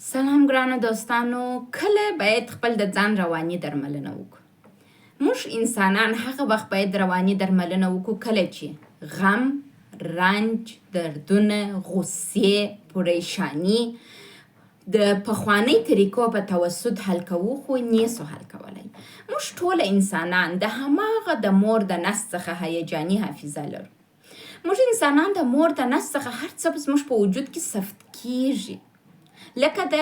سلام ګرانو دوستانو، کله باید خپل د ځان رواني درملنه وکړو؟ موږ انسانان هغه وخت باید رواني درملنه وکړو کله چې غم، رنج، دردونه، غصې، پریشانی د پخوانۍ طریقو په توسط حل کوو، خو نیسو حل کولی. موږ ټول انسانان د هماغه د مور د نس څخه هیجاني حافظه لرو. موږ انسانان د مور د نس څخه هر څه زموږ په وجود کې ثبت کیږي، لکه د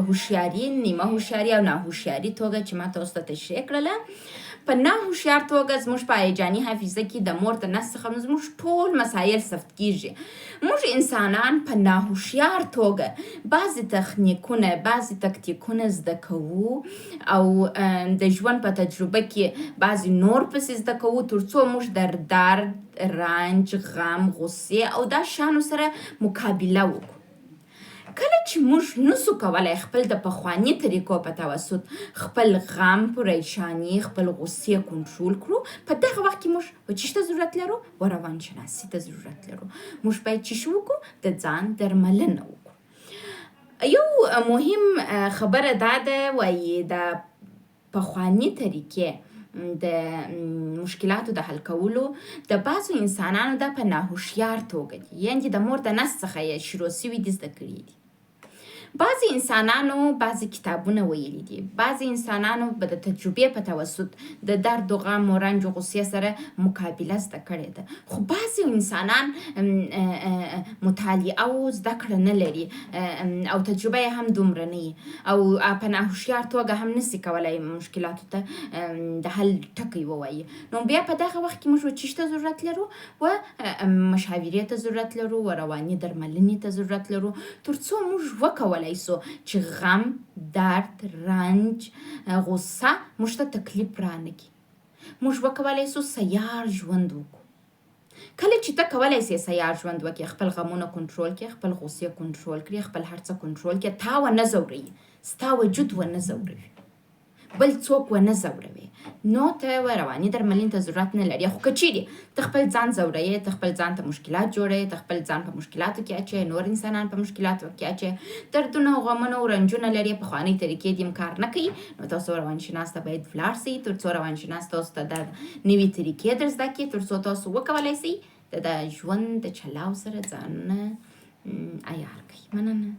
هوښیاري، نیمه هوښیاري او ناهوښیاري توګه چې ما تاسو ته تشریح کړله. په ناهوښیار توګه زموږ په هیجاني حافظه کې د مور د نس څخه زموږ ټول مسایل ثبت کیږي. موږ انسانان په ناهوښیار توګه بعضې تخنیکونه، بعضې تکتیکونه زده کوو او د ژوند په تجربه کې بعضې نور پسې زده کوو، تر څو موږ د درد، رنج، غم، غصې او دا شیانو سره مقابله وکړو. کله چې موږ نسو کولی خپل د پخواني طریقو په توسط خپل غم، پریشانی، خپل غصې کنټرول کړو، په دغه وخت کې موږ په چی ته ضرورت لرو؟ و روانشناسي ته ضرورت لرو. موږ باید چی وکړو؟ د ځان درملنه وکړو. یو مهم خبره دا ده، وایي د پخواني طریقې د مشکلاتو د حل کولو د بعضو انسانانو دا په ناهوښیار توګه دي، یعنې د مور د نس څخه یې شروع سوي دي، زده کړي دي. بعضې انسانانو بعضې کتابونه ویلي دي، بعضې انسانانو به د تجربې په توسط د درد و غم و رنج و غصې سره مقابله زده کړې ده. خو بعضې انسانان مطالعه او زده کړه نه لري او تجربه یې هم دومره نه وي او په ناهوښیار توګه هم نسي کولی مشکلاتو ته د حل ټکی ووایي. نو بیا په دغه وخت کې موږ چی ته ضرورت لرو؟ و مشاورې ته ضرورت لرو، و رواني درملنې ته ضرورت لرو، تر څو موږ وکولی سو چې غم، درد، رنج، غصه موږ ته تکلیف رانکړي. موږ وکولی سو سیار ژوند وکړو. کله چې ته کولی سې سیار ژوند وکړې، خپل غمونه کنټرول کړې، خپل غصې کنټرول کړې، خپل هر څه کنټرول کړې، تا ونه ځوروي، ستا وجود ونه ځوروي، بل څوک ونه ځوروي، نو ته رواني درملنې ته ضرورت نه لري. خو که چیرې ته خپل ځان ځوروې، ته خپل ځان ته مشکلات جوړوې، ته خپل ځان په مشکلاتو کې اچوې، نور انسانان په مشکلاتو کې اچوې، دردونه او غمونه او رنجونه لري، پخوانۍ طریقې دې هم کار نه کوي، نو تاسو روانشناس ته باید ولاړ سئ، تر څو روانشناس تاسو ته د نوي طریقې در زده کړي، تر څو تاسو وکولی سئ د ژوند د چلاو سره ځانونه عیار کړئ. مننه.